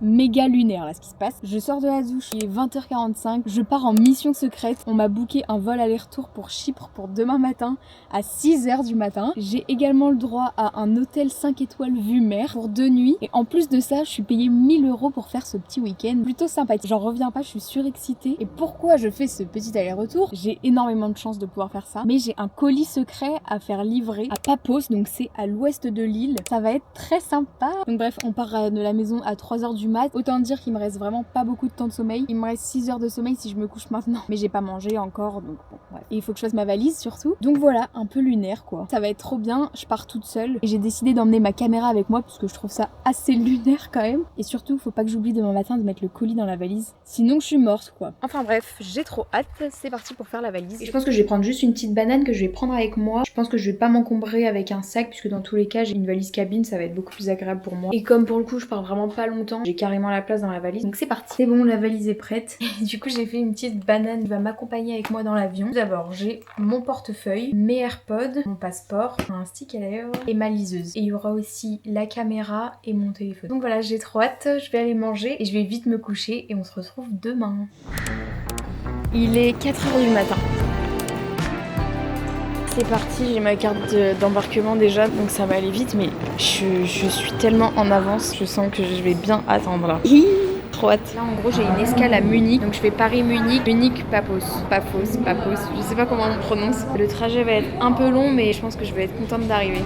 méga lunaire là ce qui se passe. Je sors de la douche, il est 20h45, je pars en mission secrète. On m'a booké un vol aller-retour pour Chypre pour demain matin à 6h du matin. J'ai également le droit à un hôtel 5 étoiles vue mer pour 2 nuits. Et en plus de ça, je suis payée 1000 € pour faire ce petit week-end. Plutôt sympathique. J'en reviens pas, je suis surexcitée. Et pourquoi je fais ce petit aller-retour? J'ai énormément de chance de pouvoir faire ça. Mais j'ai un colis secret à faire livrer à Paphos, donc c'est à l'ouest de l'île. Ça va être très sympa. Donc bref, on part de la maison à 3h du mat. Autant dire qu'il me reste vraiment pas beaucoup de temps de sommeil. Il me reste 6 heures de sommeil si je me couche maintenant. Mais j'ai pas mangé encore, donc bon, bref. Et il faut que je fasse ma valise surtout. Donc voilà, un peu lunaire quoi. Ça va être trop bien, je pars toute seule. Et j'ai décidé d'emmener ma caméra avec moi parce que je trouve ça assez lunaire quand même. Et surtout, faut pas que j'oublie demain matin de mettre le colis dans la valise. Sinon, je suis morte quoi. Enfin bref, j'ai trop hâte. C'est parti pour faire la valise. Et je pense que je vais prendre juste une petite banane que je vais prendre avec moi. Je pense que je vais pas m'encombrer avec un sac puisque dans tous les cas, j'ai une valise cabine, ça va être beaucoup plus agréable pour moi. Et comme pour le coup, je pars vraiment pas longtemps, j'ai carrément la place dans la valise. Donc c'est parti. C'est bon, la valise est prête. Et du coup, j'ai fait une petite banane qui va m'accompagner avec moi dans l'avion. D'abord, j'ai mon portefeuille, mes AirPods, mon passeport, un stick à l'heure et ma liseuse. Et il y aura aussi la caméra et mon téléphone. Donc voilà, j'ai trop hâte. Je vais aller manger et je vais vite me coucher et on se retrouve demain. Il est 4h du matin. C'est parti, j'ai ma carte d'embarquement déjà, donc ça va aller vite, mais je suis tellement en avance, je sens que je vais bien attendre là. Trop hâte. Là en gros j'ai une escale à Munich, donc je fais Paris-Munich, Munich-Paphos, je sais pas comment on prononce. Le trajet va être un peu long, mais je pense que je vais être contente d'arriver.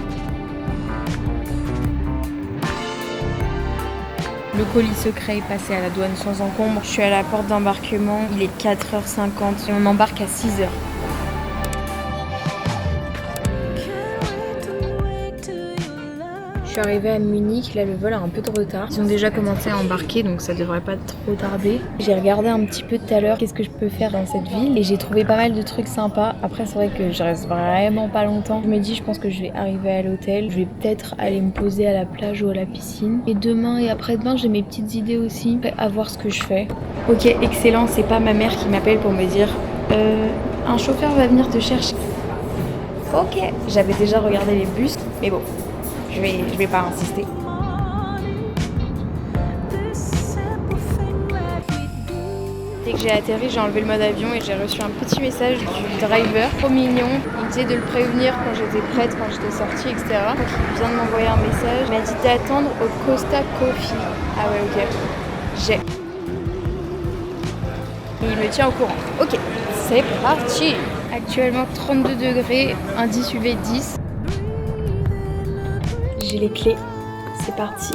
Le colis secret est passé à la douane sans encombre. Je suis à la porte d'embarquement, il est 4h50 et on embarque à 6h. Je suis arrivée à Munich, là le vol a un peu de retard. Ils ont déjà commencé à embarquer donc ça devrait pas trop tarder. J'ai regardé un petit peu tout à l'heure qu'est-ce que je peux faire dans cette ville et j'ai trouvé pas mal de trucs sympas. Après c'est vrai que je reste vraiment pas longtemps. Je me dis je pense que je vais arriver à l'hôtel. Je vais peut-être aller me poser à la plage ou à la piscine. Et demain et après-demain j'ai mes petites idées aussi. À voir ce que je fais. Ok, excellent, c'est pas ma mère qui m'appelle pour me dire un chauffeur va venir te chercher. Ok, j'avais déjà regardé les bus mais bon. Je vais pas insister. Dès que j'ai atterri, j'ai enlevé le mode avion et j'ai reçu un petit message du driver, trop mignon. Il disait de le prévenir quand j'étais prête, quand j'étais sortie, etc. Donc il vient de m'envoyer un message. Il m'a dit d'attendre au Costa Coffee. Ah ouais, ok. J'ai. Et il me tient au courant. Ok, c'est parti. Actuellement 32 degrés, indice UV 10. J'ai les clés, c'est parti.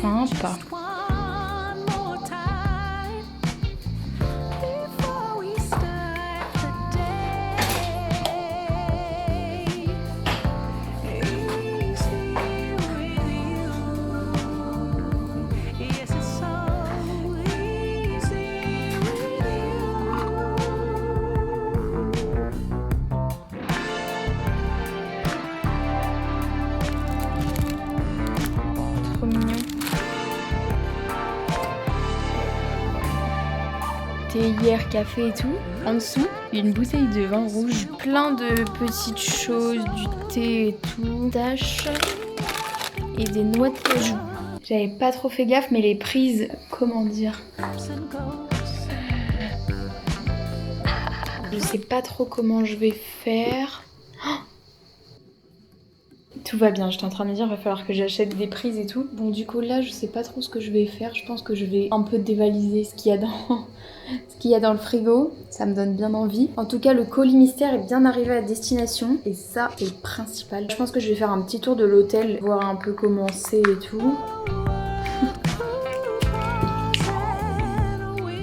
Sympa. Hier café et tout. En dessous, une bouteille de vin rouge, plein de petites choses, du thé et tout, taches et des noix de cajou. J'avais pas trop fait gaffe, mais les prises, comment dire, je sais pas trop comment je vais faire. Tout va bien, j'étais en train de me dire, il va falloir que j'achète des prises et tout. Bon, du coup, là, je sais pas trop ce que je vais faire. Je pense que je vais un peu dévaliser ce qu'il y a dans le frigo. Ça me donne bien envie. En tout cas, le colis mystère est bien arrivé à destination. Et ça, c'est le principal. Je pense que je vais faire un petit tour de l'hôtel, voir un peu comment c'est et tout.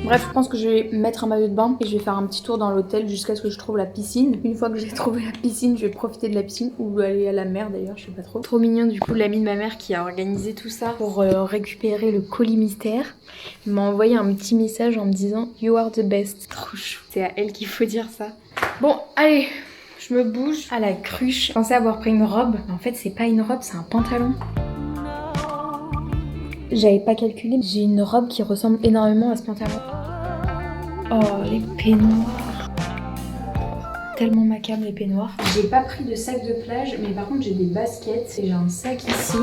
Bref, je pense que je vais mettre un maillot de bain et je vais faire un petit tour dans l'hôtel jusqu'à ce que je trouve la piscine. Une fois que j'ai trouvé la piscine, je vais profiter de la piscine ou aller à la mer d'ailleurs, je sais pas trop. Trop mignon du coup l'ami de ma mère qui a organisé tout ça pour récupérer le colis mystère. Elle m'a envoyé un petit message en me disant « You are the best ». Trop chou. C'est à elle qu'il faut dire ça. Bon, allez, je me bouge à la cruche. Je pensais avoir pris une robe, mais en fait c'est pas une robe, c'est un pantalon. J'avais pas calculé, j'ai une robe qui ressemble énormément à ce pantalon. Oh, les peignoirs. Tellement ma cam les peignoirs. J'ai pas pris de sac de plage, mais par contre j'ai des baskets et j'ai un sac ici.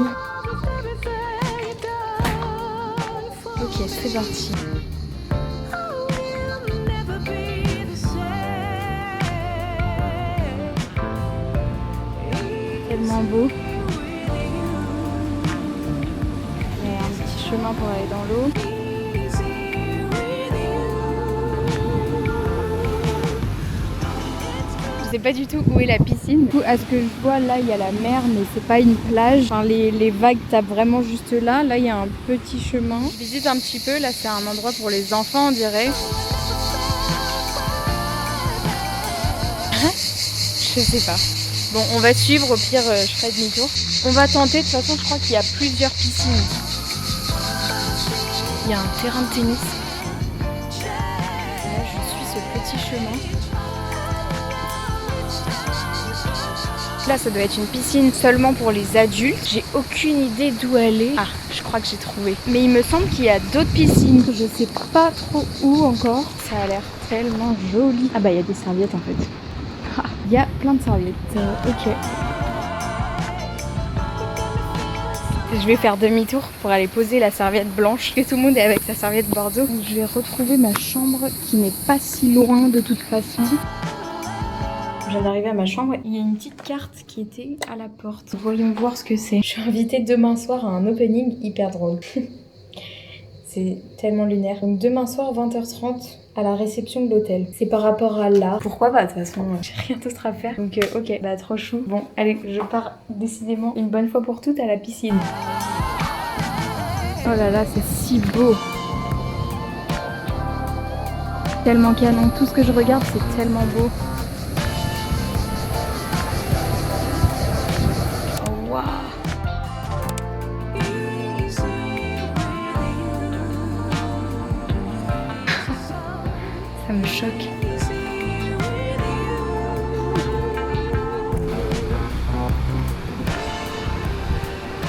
Ok, c'est parti. Tellement beau. Il y a un petit chemin pour aller dans l'eau. Je sais pas du tout où est la piscine. Du coup, à ce que je vois, là il y a la mer, mais c'est pas une plage. Enfin, les vagues tapent vraiment juste là. Là il y a un petit chemin. Je visite un petit peu. Là c'est un endroit pour les enfants, on dirait. Je sais pas. Bon, on va suivre. Au pire, je ferai demi-tour. On va tenter. De toute façon, je crois qu'il y a plusieurs piscines. Il y a un terrain de tennis. Là, je suis ce petit chemin. Là, ça doit être une piscine seulement pour les adultes. J'ai aucune idée d'où elle est. Ah, je crois que j'ai trouvé. Mais il me semble qu'il y a d'autres piscines. Je sais pas trop où encore. Ça a l'air tellement joli. Ah bah, il y a des serviettes en fait. Ah, il y a plein de serviettes. Ok. Je vais faire demi-tour pour aller poser la serviette blanche. Que tout le monde est avec sa serviette bordeaux. Je vais retrouver ma chambre qui n'est pas si loin de toute façon. Je viens d'arriver à ma chambre. Il y a une petite carte qui était à la porte. Voyons voir ce que c'est. Je suis invitée demain soir à un opening hyper drôle. C'est tellement lunaire. Donc demain soir 20h30 à la réception de l'hôtel. C'est par rapport à l'art. Pourquoi pas, de toute façon, j'ai rien d'autre à faire. Donc ok, bah trop chou. Bon, allez, je pars décidément une bonne fois pour toutes à la piscine. Oh là là, c'est si beau. Tellement canon. Tout ce que je regarde, c'est tellement beau. Waouh. Ça me choque.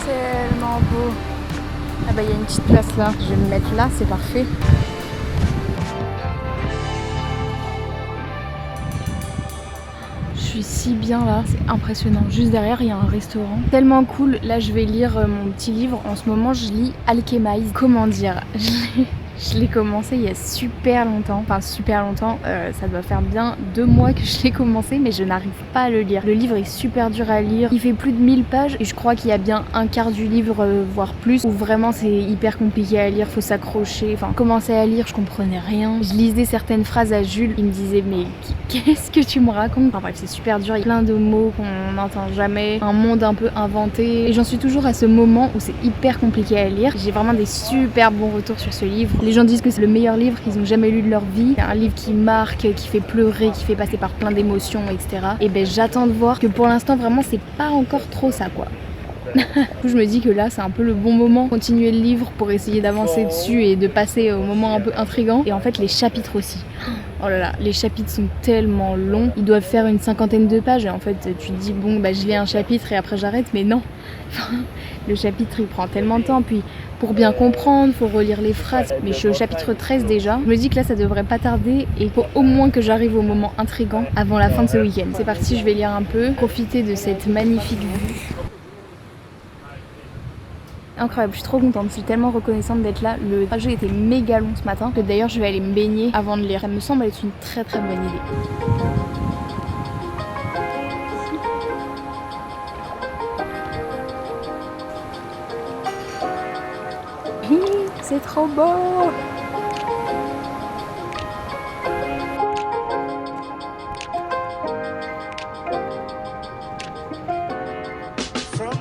Tellement beau. Ah bah il y a une petite place là. Je vais me mettre là, c'est parfait. Je suis si bien là, c'est impressionnant. Juste derrière, il y a un restaurant. Tellement cool. Là, je vais lire mon petit livre. En ce moment, je lis Alchemize. Comment dire? Je l'ai commencé il y a super longtemps. Enfin, super longtemps. Ça doit faire bien 2 mois que je l'ai commencé, mais je n'arrive pas à le lire. Le livre est super dur à lire. Il fait plus de 1000 pages et je crois qu'il y a bien un quart du livre, voire plus, où vraiment c'est hyper compliqué à lire. Faut s'accrocher. Enfin, commencer à lire, je comprenais rien. Je lisais certaines phrases à Jules. Il me disait, mais qu'est-ce que tu me racontes? Enfin bref, c'est super dur. Il y a plein de mots qu'on n'entend jamais. Un monde un peu inventé. Et j'en suis toujours à ce moment où c'est hyper compliqué à lire. J'ai vraiment des super bons retours sur ce livre. Les gens disent que c'est le meilleur livre qu'ils ont jamais lu de leur vie. C'est un livre qui marque, qui fait pleurer, qui fait passer par plein d'émotions, etc. Et ben j'attends de voir que pour l'instant vraiment c'est pas encore trop ça quoi. Du coup, je me dis que là c'est un peu le bon moment continuer le livre pour essayer d'avancer dessus et de passer au moment un peu intriguant. Et en fait les chapitres aussi. Oh là là, les chapitres sont tellement longs. Ils doivent faire une 50aine de pages et en fait tu te dis bon bah je lis un chapitre et après j'arrête, mais non. Le chapitre il prend tellement de temps, puis pour bien comprendre, faut relire les phrases. Mais je suis au chapitre 13 déjà. Je me dis que là ça devrait pas tarder et il faut au moins que j'arrive au moment intriguant avant la fin de ce week-end. C'est parti, je vais lire un peu, profiter de cette magnifique vue. Incroyable, je suis trop contente, je suis tellement reconnaissante d'être là. Le trajet était méga long ce matin, que d'ailleurs je vais aller me baigner avant de lire. Ça me semble être une très très bonne idée. C'est trop beau!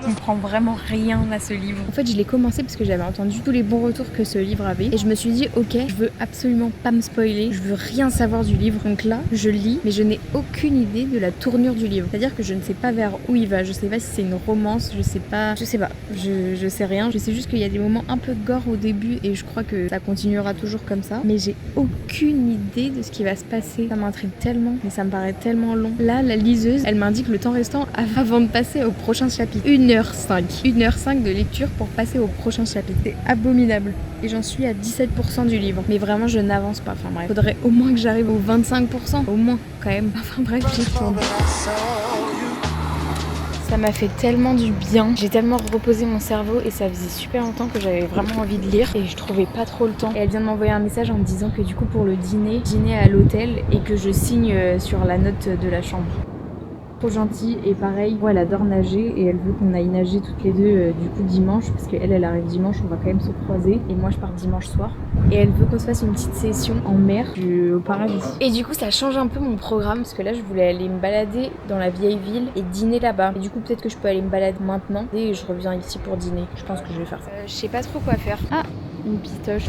Je comprends vraiment rien à ce livre. En fait, je l'ai commencé parce que j'avais entendu tous les bons retours que ce livre avait et je me suis dit ok, je veux absolument pas me spoiler, je veux rien savoir du livre. Donc là, je lis, mais je n'ai aucune idée de la tournure du livre. C'est-à-dire que je ne sais pas vers où il va. Je sais pas si c'est une romance, je sais pas, je sais rien. Je sais juste qu'il y a des moments un peu gore au début et je crois que ça continuera toujours comme ça. Mais j'ai aucune idée de ce qui va se passer. Ça m'intrigue tellement, mais ça me paraît tellement long. Là, la liseuse, elle m'indique le temps restant avant de passer au prochain chapitre. 1h06. 1h05. 1h05 de lecture pour passer au prochain chapitre. C'est abominable. Et j'en suis à 17% du livre. Mais vraiment, je n'avance pas. Enfin bref, faudrait au moins que j'arrive aux 25%. Au moins, quand même. Enfin bref, j'y retourne. Ça m'a fait tellement du bien, j'ai tellement reposé mon cerveau et ça faisait super longtemps que j'avais vraiment envie de lire et je trouvais pas trop le temps. Et elle vient de m'envoyer un message en me disant que du coup pour le dîner à l'hôtel et que je signe sur la note de la chambre. Trop gentille et pareil, elle adore nager et elle veut qu'on aille nager toutes les deux du coup dimanche parce qu'elle arrive dimanche, on va quand même se croiser et moi je pars dimanche soir et elle veut qu'on se fasse une petite session en mer au paradis. Et du coup ça change un peu mon programme parce que là je voulais aller me balader dans la vieille ville et dîner là-bas et du coup peut-être que je peux aller me balader maintenant et je reviens ici pour dîner. Je pense que je vais faire ça. Je sais pas trop quoi faire. Ah, une pitoche.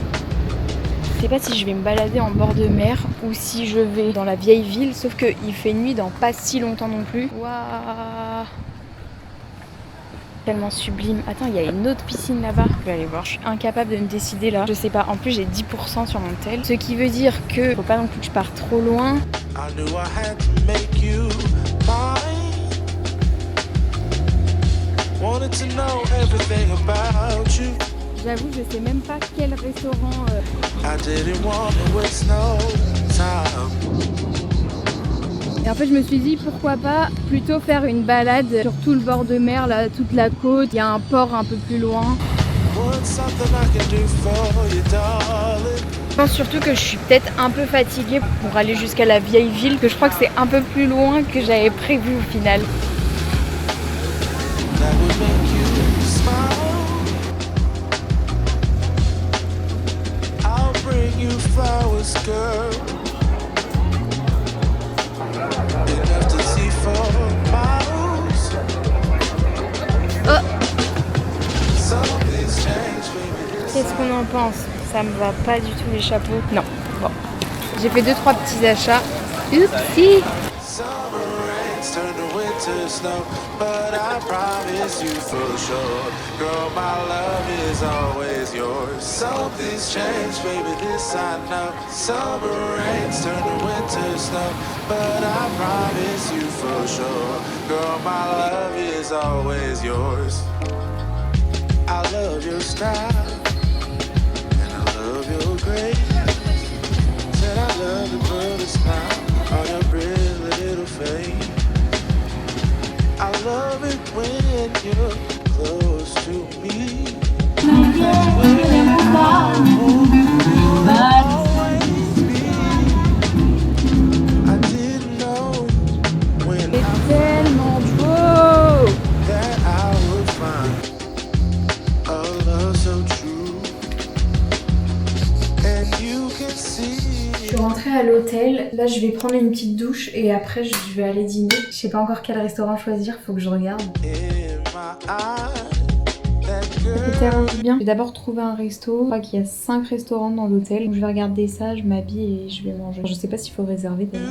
Je sais pas si je vais me balader en bord de mer ou si je vais dans la vieille ville, sauf qu'il fait nuit dans pas si longtemps non plus. Waouh, tellement sublime. Attends, il y a une autre piscine là-bas. Je vais aller voir. Je suis incapable de me décider là. Je sais pas. En plus, j'ai 10% sur mon tel. Ce qui veut dire que faut pas non plus que je parte trop loin. J'avoue, je sais même pas quel restaurant. Et en fait, je me suis dit pourquoi pas plutôt faire une balade sur tout le bord de mer, là, toute la côte. Il y a un port un peu plus loin. Je pense surtout que je suis peut-être un peu fatiguée pour aller jusqu'à la vieille ville, que je crois que c'est un peu plus loin que j'avais prévu au final. Oh. Qu'est-ce qu'on en pense? Ça me va pas du tout les chapeaux. Non. Bon. J'ai fait 2-3 petits achats. Oupsie. Je suis rentrée à l'hôtel, là je vais prendre une petite douche et après je vais aller dîner. Je sais pas encore quel restaurant choisir, faut que je regarde. Ça fait tellement bien. Je vais d'abord trouver un resto, je crois qu'il y a 5 restaurants dans l'hôtel. Donc je vais regarder ça, je m'habille et je vais manger. Je sais pas s'il faut réserver d'ailleurs.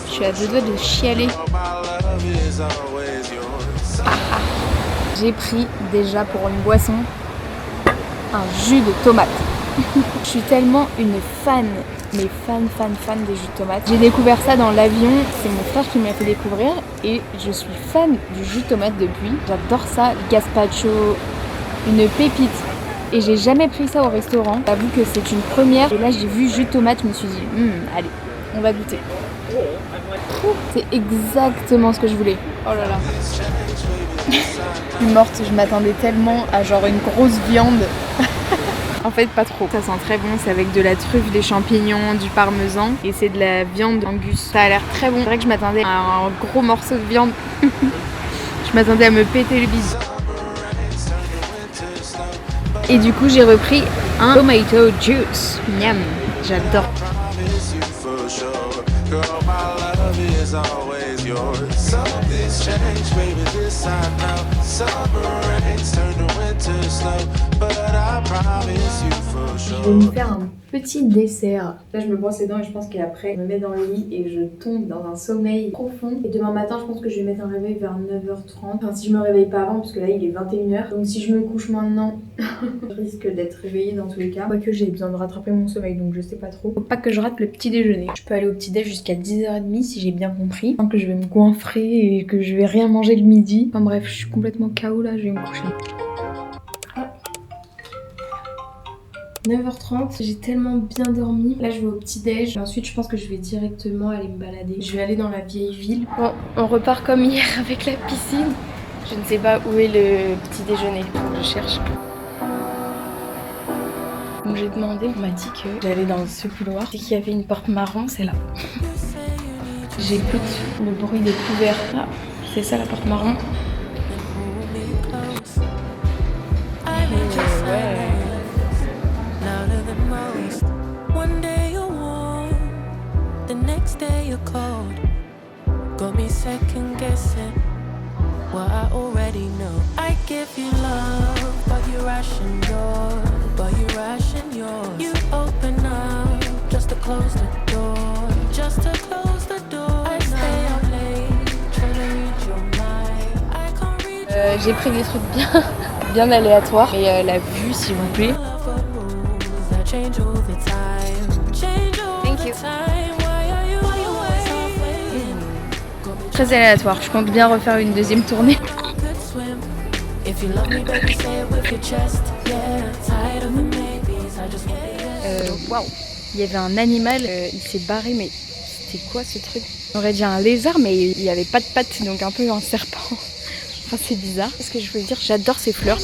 Je suis à 2 doigts de chialer. J'ai pris déjà pour une boisson un jus de tomate. Je suis tellement une fan, mais fan des jus de tomate. J'ai découvert ça dans l'avion, c'est mon frère qui me l'a fait découvrir et je suis fan du jus de tomate depuis. J'adore ça, gazpacho, une pépite. Et j'ai jamais pris ça au restaurant. J'avoue que c'est une première. Et là j'ai vu jus de tomate, je me suis dit, allez, on va goûter. C'est exactement ce que je voulais. Oh là là. Je suis morte, je m'attendais tellement à genre une grosse viande. En fait pas trop. Ça sent très bon, c'est avec de la truffe, des champignons, du parmesan et c'est de la viande Angus. Ça a l'air très bon. C'est vrai que je m'attendais à un gros morceau de viande. Je m'attendais à me péter le bide. Et du coup j'ai repris un tomato juice. Miam, j'adore. Summer rains turn to winter snow, but I promise you Je vais me faire un petit dessert. Là je me brosse les dents et je pense qu'après je me mets dans le lit et je tombe dans un sommeil profond. Et demain matin je pense que je vais mettre un réveil vers 9h30. Enfin si je me réveille pas avant parce que là il est 21h. Donc si je me couche maintenant, je risque d'être réveillée dans tous les cas. Quoique j'ai besoin de rattraper mon sommeil donc je sais pas trop. Faut pas que je rate le petit déjeuner. Je peux aller au petit déj jusqu'à 10h30 si j'ai bien compris. Tant que je vais me goinfrer et que je vais rien manger le midi. Enfin bref je suis complètement KO là, je vais me coucher. 9h30, j'ai tellement bien dormi. Là je vais au petit déj. Ensuite je pense que je vais directement aller me balader. Je vais aller dans la vieille ville. Bon, on repart comme hier avec la piscine. Je ne sais pas où est le petit déjeuner. Je cherche. Donc j'ai demandé, on m'a dit que j'allais dans ce couloir et qu'il y avait une porte marron, c'est là. J'écoute le bruit des couverts. Ah, c'est ça la porte marron. Got me second guessing what I already know. I give you love, but you ration yours. You open up just to close the door, I stay up late, trying to read your mind. I can't read. J'ai pris des trucs bien aléatoires. Et la vue s'il vous plaît. Thank you. Très aléatoire, je compte bien refaire une deuxième tournée. Waouh, il y avait un animal, il s'est barré, mais c'était quoi ce truc? On aurait dit un lézard, mais il n'y avait pas de pattes, donc un peu un serpent. Enfin, c'est bizarre. Qu'est-ce que je voulais dire? J'adore ces fleurs.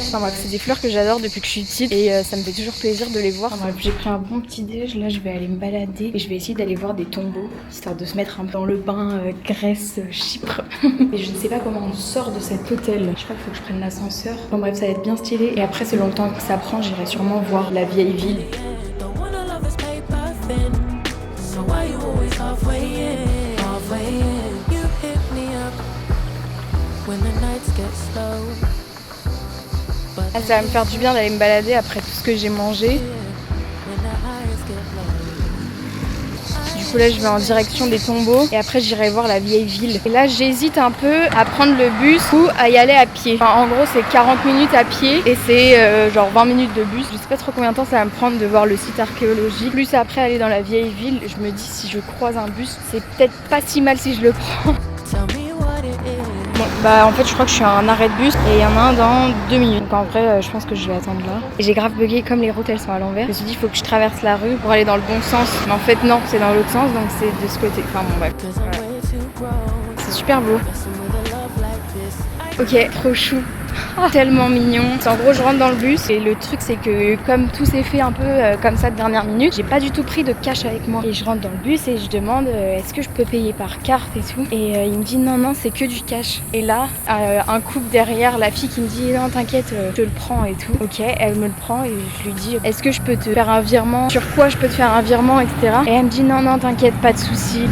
Enfin bref, c'est des fleurs que j'adore depuis que je suis petite et ça me fait toujours plaisir de les voir. Enfin bref, j'ai pris un bon petit déj, là je vais aller me balader et je vais essayer d'aller voir des tombeaux, histoire de se mettre un peu dans le bain Grèce, Chypre. Et je ne sais pas comment on sort de cet hôtel. Je crois qu'il faut que je prenne l'ascenseur. Enfin bref, ça va être bien stylé et après selon le temps que ça prend, j'irai sûrement voir la vieille ville. Ah, ça va me faire du bien d'aller me balader après tout ce que j'ai mangé. Du coup là je vais en direction des tombeaux et après j'irai voir la vieille ville. Et là j'hésite un peu à prendre le bus ou à y aller à pied. Enfin, en gros c'est 40 minutes à pied et c'est genre 20 minutes de bus. Je sais pas trop combien de temps ça va me prendre de voir le site archéologique. Plus après aller dans la vieille ville, je me dis si je croise un bus, c'est peut-être pas si mal si je le prends. Bon, bah en fait je crois que je suis à un arrêt de bus et il y en a un dans 2 minutes. Donc en vrai je pense que je vais attendre là. Et j'ai grave bugué comme les routes elles sont à l'envers. Je me suis dit il faut que je traverse la rue pour aller dans le bon sens. Mais en fait non, c'est dans l'autre sens donc c'est de ce côté. Enfin bon bref. Voilà. C'est super beau. Ok, trop chou. Tellement mignon. En gros je rentre dans le bus et le truc c'est que comme tout s'est fait un peu comme ça de dernière minute, j'ai pas du tout pris de cash avec moi. Et je rentre dans le bus et je demande est-ce que je peux payer par carte et tout. Et il me dit non c'est que du cash. Et là un couple derrière, la fille qui me dit non t'inquiète je te le prends et tout. Ok, elle me le prend et je lui dis est-ce que je peux te faire un virement, sur quoi je peux te faire un virement etc. Et elle me dit non t'inquiète pas de soucis.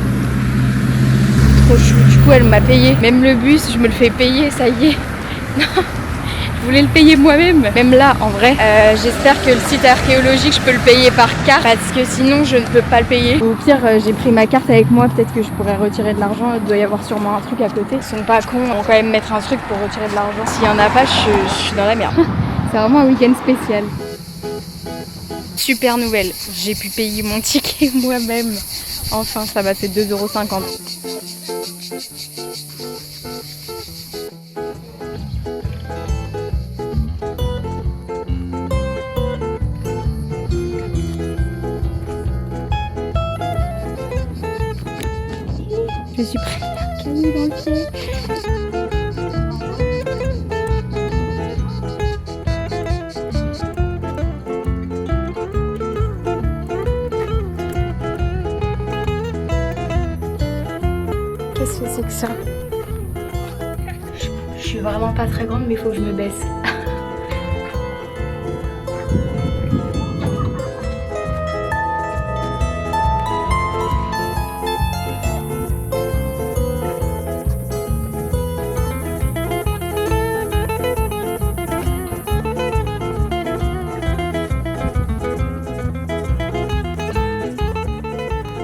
Trop chou. Du coup elle m'a payé. Même le bus je me le fais payer, ça y est. Je voulais le payer moi-même. Même là, en vrai, j'espère que le site archéologique, je peux le payer par carte parce que sinon, je ne peux pas le payer. Au pire, j'ai pris ma carte avec moi. Peut-être que je pourrais retirer de l'argent. Il doit y avoir sûrement un truc à côté. Ils sont pas cons. Ils vont quand même mettre un truc pour retirer de l'argent. S'il y en a pas, je suis dans la merde. C'est vraiment un week-end spécial. Super nouvelle. J'ai pu payer mon ticket moi-même. Enfin, ça m'a fait 2,50 €. Je suis prête à caler dans le pied. Qu'est-ce que c'est que ça? Je suis vraiment pas très grande mais il faut que je me baisse.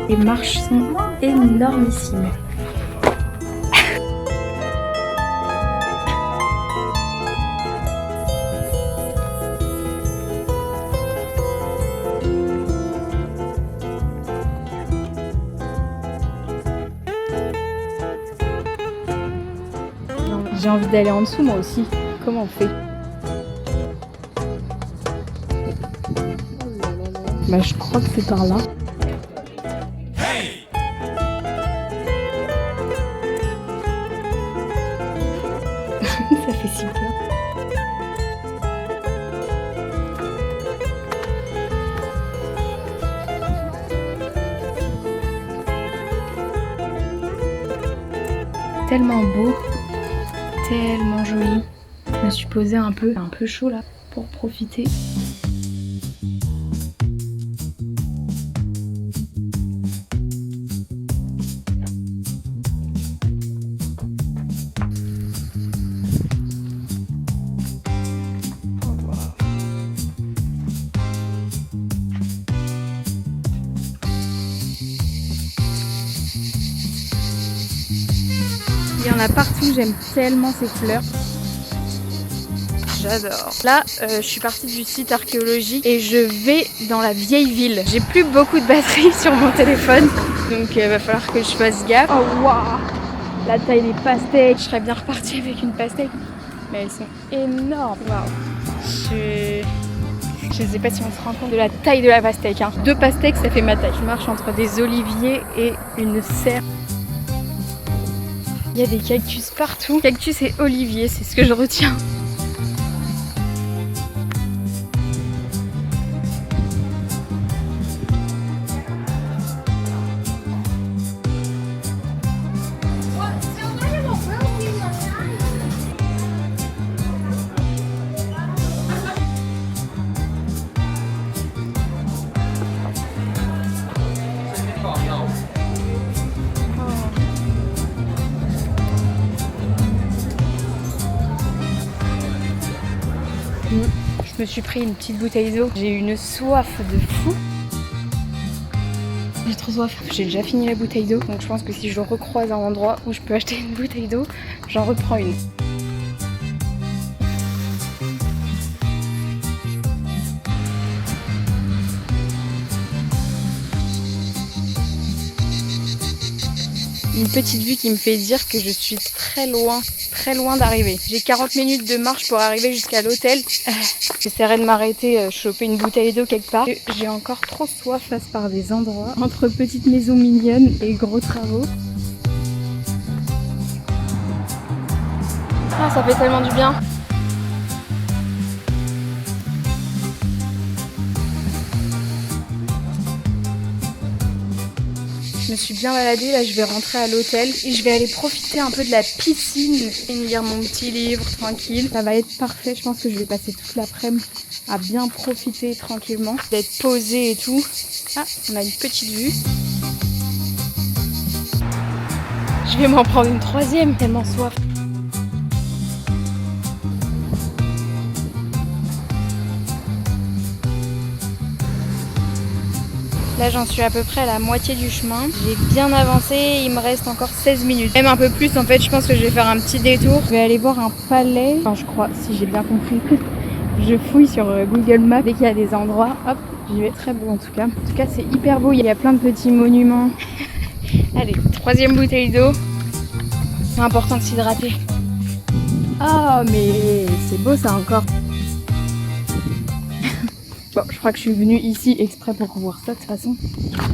Les marches sont énormissimes. J'ai envie d'aller en dessous moi aussi. Comment on fait? Bah je crois que c'est par là. Ça fait si peur. Tellement beau. Tellement joli. Je me suis posée un peu chaud là pour profiter. Il y en a partout, j'aime tellement ces fleurs. J'adore. Là, je suis partie du site archéologique et je vais dans la vieille ville. J'ai plus beaucoup de batterie sur mon téléphone, donc va falloir que je fasse gaffe. Oh waouh, la taille des pastèques. Je serais bien repartie avec une pastèque, mais elles sont énormes. Waouh. Je ne sais pas si on se rend compte de la taille de la pastèque. 2 pastèques, ça fait ma taille. Je marche entre des oliviers et une serre. Il y a des cactus partout. Cactus et oliviers, c'est ce que je retiens. Je me suis pris une petite bouteille d'eau. J'ai eu une soif de fou. J'ai trop soif. J'ai déjà fini la bouteille d'eau. Donc je pense que si je recroise un endroit où je peux acheter une bouteille d'eau, j'en reprends une. Une petite vue qui me fait dire que je suis très loin d'arriver. J'ai 40 minutes de marche pour arriver jusqu'à l'hôtel. J'essaierai de m'arrêter, choper une bouteille d'eau quelque part. J'ai encore trop soif face par des endroits, entre petites maisons mignonnes et gros travaux. Ah, ça fait tellement du bien. Je me suis bien baladée, là je vais rentrer à l'hôtel et je vais aller profiter un peu de la piscine et lire mon petit livre tranquille. Ça va être parfait, je pense que je vais passer toute l'après-midi à bien profiter tranquillement, d'être posée et tout. Ah, on a une petite vue. Je vais m'en prendre une troisième, tellement soif. Là j'en suis à peu près à la moitié du chemin. J'ai bien avancé, il me reste encore 16 minutes. Même un peu plus en fait, je pense que je vais faire un petit détour. Je vais aller voir un palais, enfin je crois, si j'ai bien compris. Je fouille sur Google Maps dès qu'il y a des endroits. Hop, j'y vais. Très beau en tout cas. En tout cas c'est hyper beau, il y a plein de petits monuments. Allez, troisième bouteille d'eau. C'est important de s'hydrater. Ah mais c'est beau ça encore. Bon, je crois que je suis venue ici exprès pour voir ça de toute façon.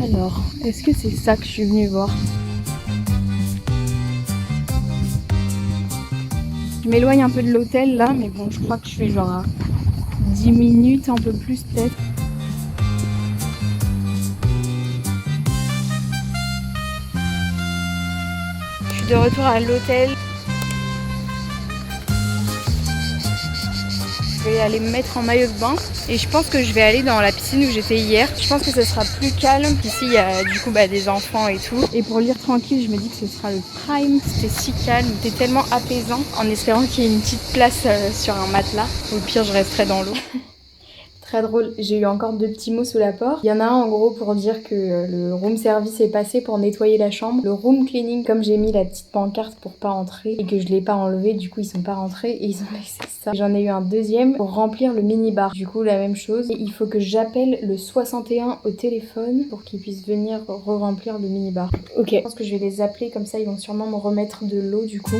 Alors, est-ce que c'est ça que je suis venue voir? Je m'éloigne un peu de l'hôtel là, mais bon, je crois que je suis genre à 10 minutes, un peu plus peut-être. Je suis de retour à l'hôtel. Je vais aller me mettre en maillot de bain et je pense que je vais aller dans la piscine où j'étais hier. Je pense que ce sera plus calme. Ici il y a du coup des enfants et tout. Et pour lire tranquille, je me dis que ce sera le prime. C'était si calme, c'était tellement apaisant en espérant qu'il y ait une petite place sur un matelas. Au pire je resterai dans l'eau. Très drôle, j'ai eu encore 2 petits mots sous la porte. Il y en a un en gros pour dire que le room service est passé pour nettoyer la chambre. Le room cleaning, comme j'ai mis la petite pancarte pour pas entrer et que je l'ai pas enlevé, du coup ils sont pas rentrés et ils ont laissé ça. J'en ai eu un deuxième pour remplir le mini-bar. Du coup la même chose. Et il faut que j'appelle le 61 au téléphone pour qu'ils puissent venir re-remplir le mini-bar. Ok, je pense que je vais les appeler comme ça ils vont sûrement me remettre de l'eau du coup.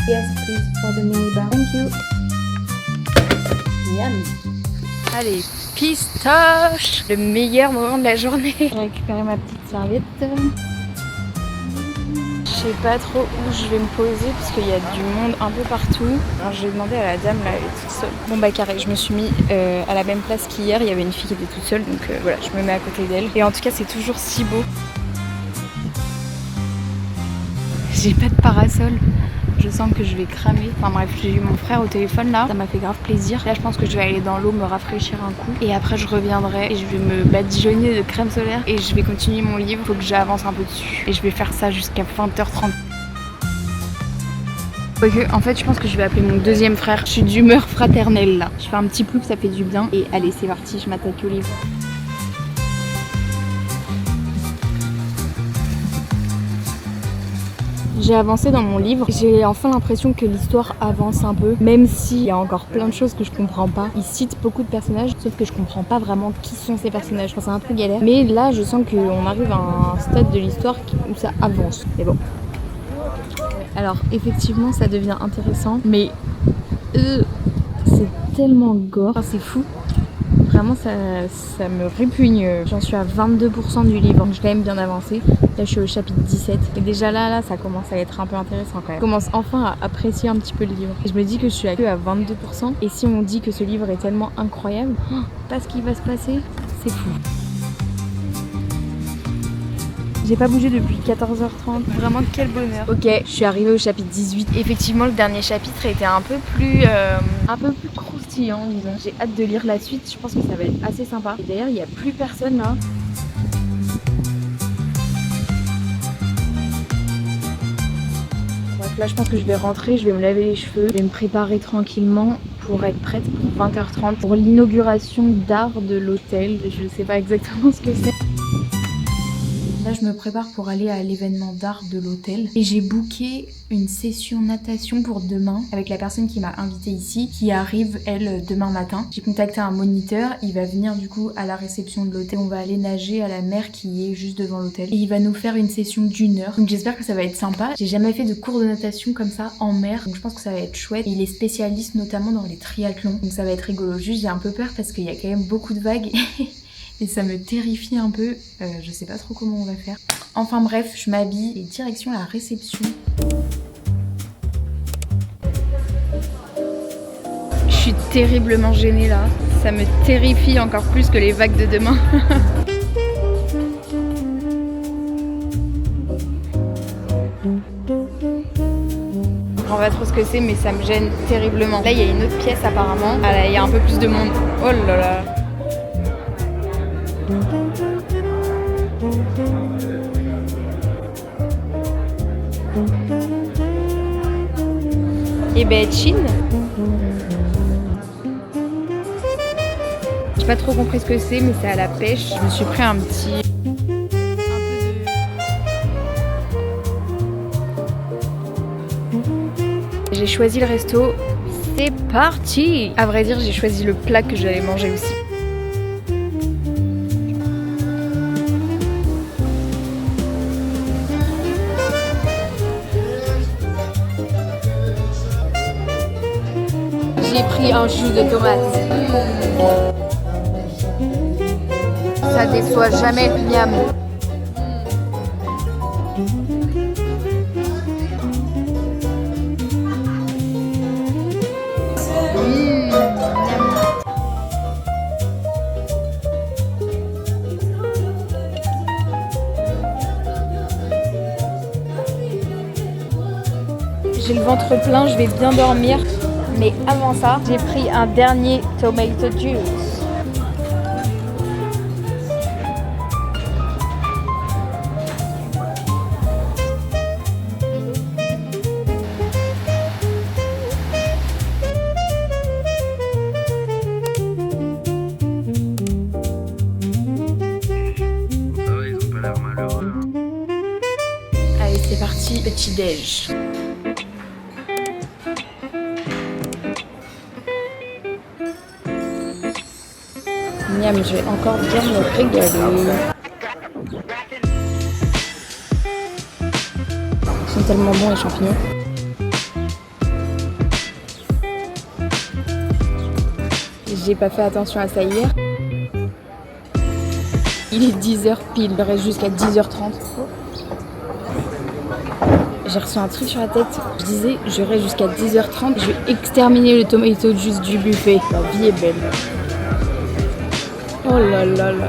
Yes please for the mini-bar. Thank you. Yum. Allez, pistache! Le meilleur moment de la journée. Je vais récupérer ma petite serviette. Je sais pas trop où je vais me poser parce qu'il y a du monde un peu partout. Alors je vais demander à la dame là, elle est toute seule. Bon bah carré, je me suis mis à la même place qu'hier. Il y avait une fille qui était toute seule donc voilà, je me mets à côté d'elle. Et en tout cas c'est toujours si beau. J'ai pas de parasol. Je sens que je vais cramer. Enfin bref, j'ai eu mon frère au téléphone là. Ça m'a fait grave plaisir. Là, je pense que je vais aller dans l'eau me rafraîchir un coup. Et après, je reviendrai et je vais me badigeonner de crème solaire. Et je vais continuer mon livre. Faut que j'avance un peu dessus. Et je vais faire ça jusqu'à 20h30. Ok, en fait, je pense que je vais appeler mon deuxième frère. Je suis d'humeur fraternelle là. Je fais un petit plouc, ça fait du bien. Et allez, c'est parti, je m'attaque au livre. J'ai avancé dans mon livre, j'ai enfin l'impression que l'histoire avance un peu, même s'il y a encore plein de choses que je comprends pas. Il cite beaucoup de personnages, sauf que je comprends pas vraiment qui sont ces personnages. Enfin, c'est un peu galère. Mais là, je sens qu'on arrive à un stade de l'histoire où ça avance. Mais bon. Alors, effectivement, ça devient intéressant, mais c'est tellement gore. Enfin, c'est fou. Vraiment, ça me répugne. J'en suis à 22% du livre, donc je suis quand même bien avancée. Là, je suis au chapitre 17. Et déjà là, ça commence à être un peu intéressant quand même. Je commence enfin à apprécier un petit peu le livre. Et je me dis que je suis à 22%. Et si on dit que ce livre est tellement incroyable, pas ce qui va se passer, c'est fou. J'ai pas bougé depuis 14h30. Vraiment, quel bonheur. Ok, je suis arrivée au chapitre 18. Effectivement, le dernier chapitre était un peu plus croustillant, disons. J'ai hâte de lire la suite. Je pense que ça va être assez sympa. Et d'ailleurs, il n'y a plus personne là. Bref, là, je pense que je vais rentrer. Je vais me laver les cheveux. Je vais me préparer tranquillement pour être prête pour 20h30 pour l'inauguration d'art de l'hôtel. Je sais pas exactement ce que c'est. Là, je me prépare pour aller à l'événement d'art de l'hôtel et j'ai booké une session natation pour demain avec la personne qui m'a invitée ici qui arrive elle demain matin. J'ai contacté un moniteur, il va venir du coup à la réception de l'hôtel. On va aller nager à la mer qui est juste devant l'hôtel et il va nous faire une session d'1 heure. Donc j'espère que ça va être sympa. J'ai jamais fait de cours de natation comme ça en mer, donc je pense que ça va être chouette. Et il est spécialiste notamment dans les triathlons, donc ça va être rigolo. Juste j'ai un peu peur parce qu'il y a quand même beaucoup de vagues. Et ça me terrifie un peu, je sais pas trop comment on va faire. Enfin bref, je m'habille et direction la réception. Je suis terriblement gênée là, ça me terrifie encore plus que les vagues de demain. Je comprends pas trop ce que c'est mais ça me gêne terriblement. Là il y a une autre pièce apparemment, ah là il y a un peu plus de monde. Oh là là. Et ben Chine. J'ai pas trop compris ce que c'est mais c'est à la pêche. Je me suis pris un petit... J'ai choisi le resto. C'est parti. À vrai dire j'ai choisi le plat que j'allais manger aussi. J'ai pris un jus de tomate. Ça déçoit jamais, miam. J'ai le ventre plein, je vais bien dormir. Mais avant ça, j'ai pris un dernier tomato juice. petit déj. Miam, je vais encore bien me régaler. Ils sont tellement bons les champignons. J'ai pas fait attention à ça hier. Il est 10h pile, il reste jusqu'à 10h30. J'ai reçu un truc sur la tête. Je disais, je reste jusqu'à 10h30, je vais exterminer le tomato juice du buffet. La vie est belle. Oh là là là là.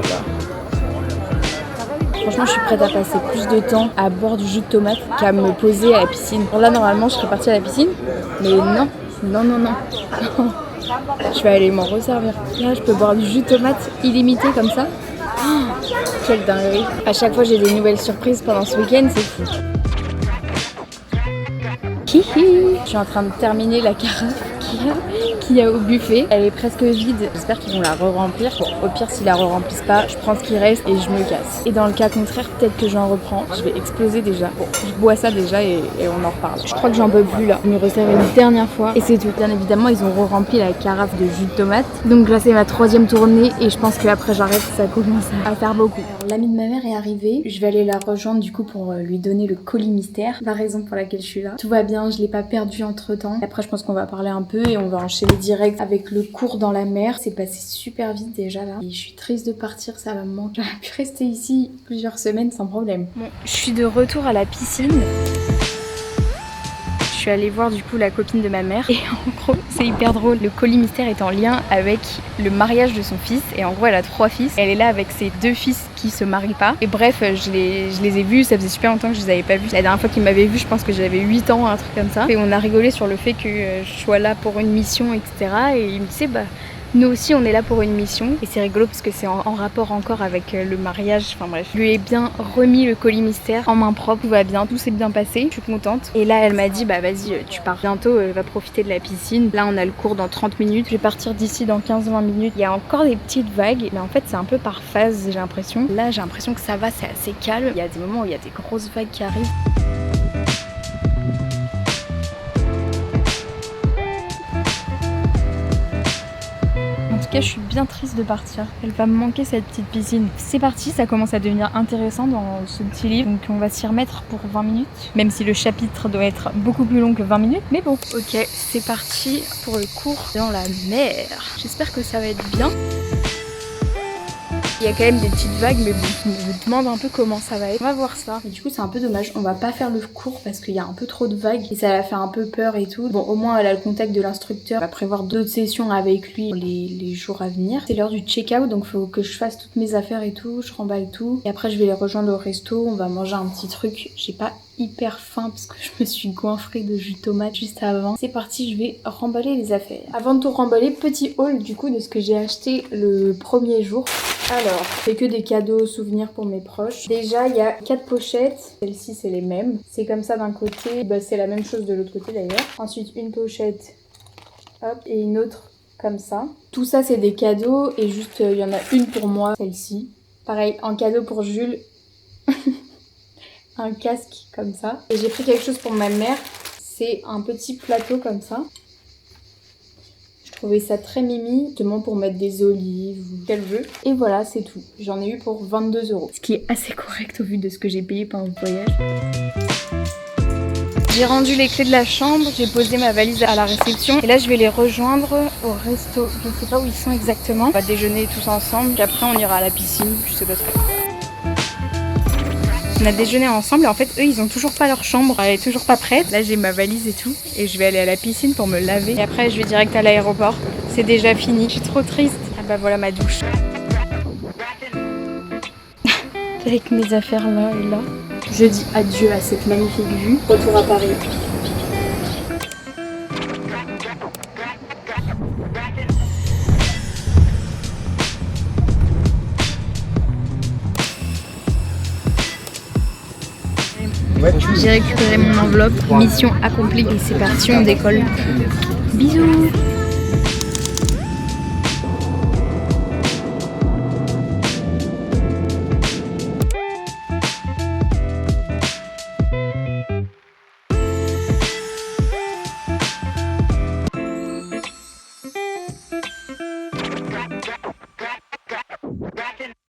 Franchement, je suis prête à passer plus de temps à boire du jus de tomate qu'à me poser à la piscine. Bon, là, normalement, je serais partie à la piscine, mais non, non, non, non. Je vais aller m'en resservir. Là, je peux boire du jus de tomate illimité comme ça. Oh, quelle dinguerie. À chaque fois, j'ai des nouvelles surprises pendant ce week-end, c'est fou. Hihi. Je suis en train de terminer la carafe qu'il y a au buffet. Elle est presque vide. J'espère qu'ils vont la re-remplir. Bon, au pire, s'ils la re-remplissent pas, je prends ce qui reste et je me casse. Et dans le cas contraire, peut-être que j'en reprends. Je vais exploser déjà. Bon, je bois ça déjà et on en reparle. Je crois que j'en peux plus là. Je me resserre une dernière fois et c'est tout. Bien évidemment, ils ont re-rempli la carafe de jus de tomate. Donc là, c'est ma 3e tournée et je pense qu'après j'arrête, ça commence à faire beaucoup. Alors, l'amie de ma mère est arrivée. Je vais aller la rejoindre du coup pour lui donner le colis mystère. La raison pour laquelle je suis là. Tout va bien, je l'ai pas perdu entre temps. Après, je pense qu'on va parler un peu et on va enchaîner direct avec le cours dans la mer. C'est passé super vite déjà là. Et je suis triste de partir, ça va me manquer. J'aurais pu rester ici plusieurs semaines sans problème. Bon, je suis de retour à la piscine. Je suis allée voir du coup la copine de ma mère et en gros c'est hyper drôle. Le colis mystère est en lien avec le mariage de son fils et en gros elle a 3 fils. Elle est là avec ses 2 fils qui se marient pas. Et bref, je les ai vus, ça faisait super longtemps que je les avais pas vus. La dernière fois qu'ils m'avaient vus, je pense que j'avais 8 ans, un truc comme ça. Et on a rigolé sur le fait que je sois là pour une mission, etc. Et il me disait bah nous aussi on est là pour une mission et c'est rigolo parce que c'est en rapport encore avec le mariage, enfin bref. Je lui ai bien remis le colis mystère en main propre, tout va bien, tout s'est bien passé, je suis contente. Et là elle m'a dit bah vas-y tu pars bientôt, va profiter de la piscine. Là on a le cours dans 30 minutes, je vais partir d'ici dans 15-20 minutes. Il y a encore des petites vagues mais en fait c'est un peu par phase j'ai l'impression. Là j'ai l'impression que ça va, c'est assez calme. Il y a des moments où il y a des grosses vagues qui arrivent. En tout cas, je suis bien triste de partir. Elle va me manquer cette petite piscine. C'est parti, ça commence à devenir intéressant dans ce petit livre. Donc on va s'y remettre pour 20 minutes. Même si le chapitre doit être beaucoup plus long que 20 minutes. Mais bon, ok, c'est parti pour le cours dans la mer. J'espère que ça va être bien. Il y a quand même des petites vagues, mais bon, je me demande un peu comment ça va être. On va voir ça. Et du coup, c'est un peu dommage. On va pas faire le cours parce qu'il y a un peu trop de vagues et ça va faire un peu peur et tout. Bon, au moins, elle a le contact de l'instructeur. On va prévoir d'autres sessions avec lui les jours à venir. C'est l'heure du check-out, donc faut que je fasse toutes mes affaires et tout. Je remballe tout. Et après, je vais les rejoindre au resto. On va manger un petit truc. J'ai pas hyper faim parce que je me suis goinfrée de jus de tomate juste avant. C'est parti, je vais remballer les affaires. Avant de tout remballer, petit haul du coup de ce que j'ai acheté le premier jour. Alors, c'est que des cadeaux souvenirs pour mes proches. Déjà, il y a 4 pochettes. Celles-ci, c'est les mêmes. C'est comme ça d'un côté. Bah, c'est la même chose de l'autre côté d'ailleurs. Ensuite, une pochette. Hop. Et une autre comme ça. Tout ça, c'est des cadeaux. Et juste, il y en a une pour moi. Celle-ci. Pareil, en cadeau pour Jules. Un casque comme ça. Et j'ai pris quelque chose pour ma mère. C'est un petit plateau comme ça. Je trouvais ça très mimi, justement pour mettre des olives ou qu'elle veut. Et voilà, c'est tout. J'en ai eu pour 22 €. Ce qui est assez correct au vu de ce que j'ai payé pendant le voyage. J'ai rendu les clés de la chambre, j'ai posé ma valise à la réception. Et là, je vais les rejoindre au resto. Je ne sais pas où ils sont exactement. On va déjeuner tous ensemble. Puis après, on ira à la piscine. Je sais pas trop. On a déjeuné ensemble et en fait eux ils ont toujours pas leur chambre, elle est toujours pas prête. Là j'ai ma valise et tout et je vais aller à la piscine pour me laver. Et après je vais direct à l'aéroport. C'est déjà fini, je suis trop triste. Ah bah voilà ma douche. Avec mes affaires là et là. Je dis adieu à cette magnifique vue. Retour à Paris. J'ai récupéré mon enveloppe, mission accomplie et c'est parti, on décolle. Bisous.